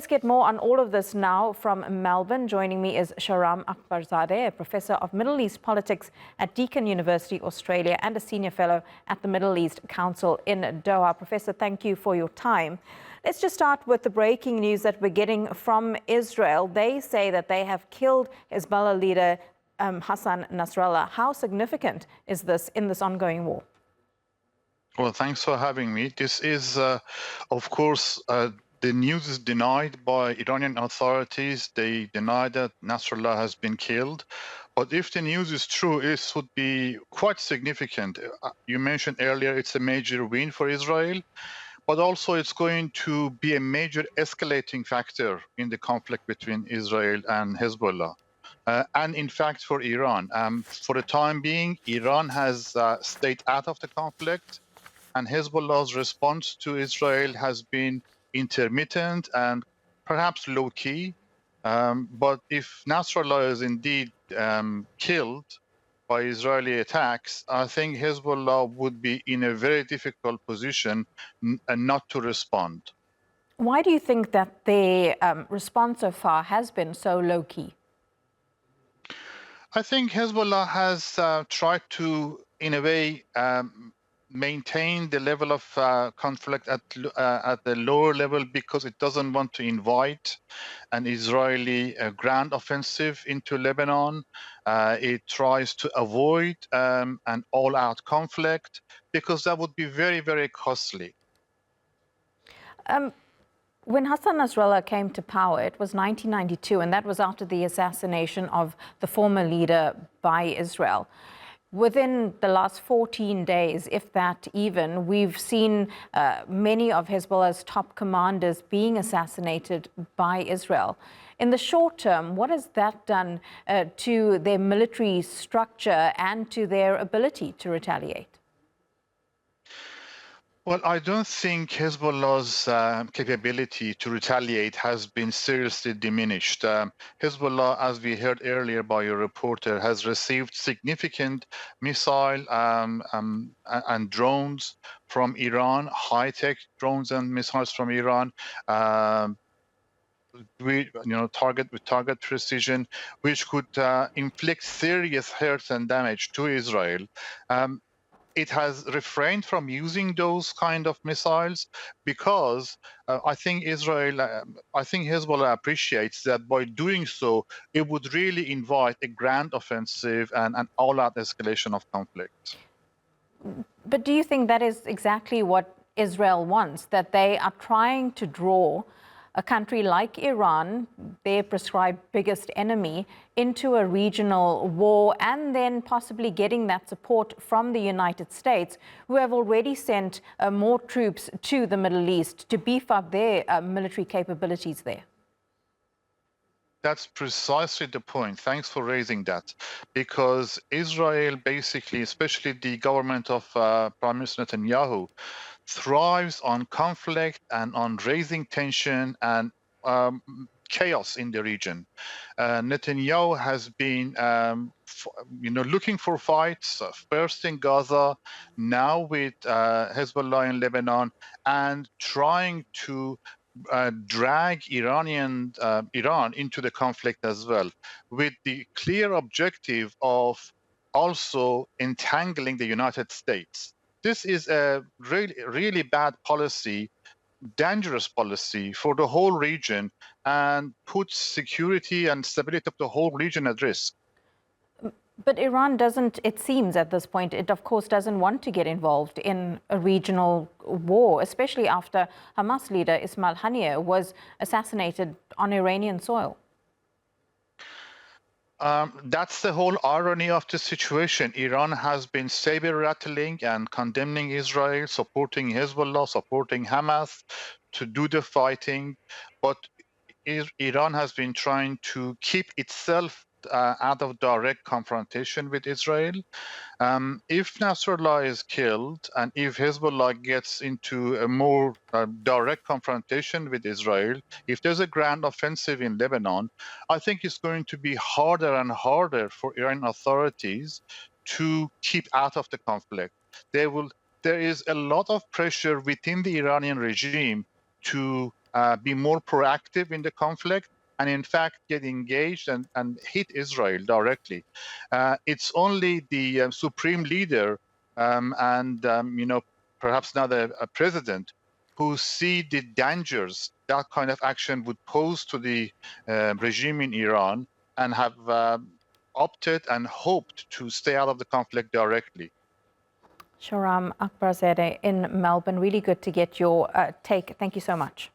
Let's get more on all of this now from Melbourne. Joining me is Shahram Akbarzadeh, a professor of Middle East politics at Deakin University Australia and a senior fellow at the Middle East Council in Doha. Professor, thank you for your time. Let's just start with the breaking news that we're getting from Israel. They say that they have killed Hezbollah leader Hassan Nasrallah. How significant is this in this ongoing war? Well, thanks for having me. This is, of course, the news is denied by Iranian authorities. They deny that Nasrallah has been killed. But if the news is true, it would be quite significant. You mentioned earlier it's a major win for Israel, but also it's going to be a major escalating factor in the conflict between Israel and Hezbollah. And in fact, for Iran, for the time being, Iran has stayed out of the conflict, and Hezbollah's response to Israel has been intermittent and perhaps low-key. But if Nasrallah is indeed killed by Israeli attacks, I think Hezbollah would be in a very difficult position and not to respond. Why do you think that the response so far has been so low-key? I think Hezbollah has tried to, in a way, maintain the level of conflict at the lower level because it doesn't want to invite an Israeli ground offensive into Lebanon. It tries to avoid an all-out conflict because that would be very, very costly. When Hassan Nasrallah came to power, it was 1992, and that was after the assassination of the former leader by Israel. Within the last 14 days, if that even, we've seen many of Hezbollah's top commanders being assassinated by Israel. In the short term, what has that done to their military structure and to their ability to retaliate? Well, I don't think Hezbollah's capability to retaliate has been seriously diminished. Hezbollah, as we heard earlier by your reporter, has received significant missile and drones from Iran, high-tech drones and missiles from Iran. Target precision, which could inflict serious hurt and damage to Israel. It has refrained from using those kind of missiles because I think Hezbollah appreciates that by doing so, it would really invite a grand offensive and an all-out escalation of conflict. But do you think that is exactly what Israel wants, that they are trying to draw a country like Iran, their prescribed biggest enemy, into a regional war, and then possibly getting that support from the United States, who have already sent more troops to the Middle East to beef up their military capabilities there? That's precisely the point. Thanks for raising that. Because Israel basically, especially the government of Prime Minister Netanyahu, thrives on conflict and on raising tension and chaos in the region. Netanyahu has been, looking for fights, first in Gaza, now with Hezbollah in Lebanon, and trying to drag Iran into the conflict as well, with the clear objective of also entangling the United States. This is a really bad policy, dangerous policy for the whole region, and puts security and stability of the whole region at risk. But Iran doesn't, it seems at this point, it of course doesn't want to get involved in a regional war, especially after Hamas leader Ismail Haniyeh was assassinated on Iranian soil. That's the whole irony of the situation. Iran has been saber-rattling and condemning Israel, supporting Hezbollah, supporting Hamas to do the fighting. But Iran has been trying to keep itself out of direct confrontation with Israel. If Nasrallah is killed and if Hezbollah gets into a more direct confrontation with Israel, if there's a grand offensive in Lebanon, I think it's going to be harder and harder for Iranian authorities to keep out of the conflict. There is a lot of pressure within the Iranian regime to be more proactive in the conflict, and in fact get engaged and hit Israel directly. It's only the supreme leader and perhaps now a president who see the dangers that kind of action would pose to the regime in Iran and have opted and hoped to stay out of the conflict directly. Shahram Akbarzadeh in Melbourne, really good to get your take. Thank you so much.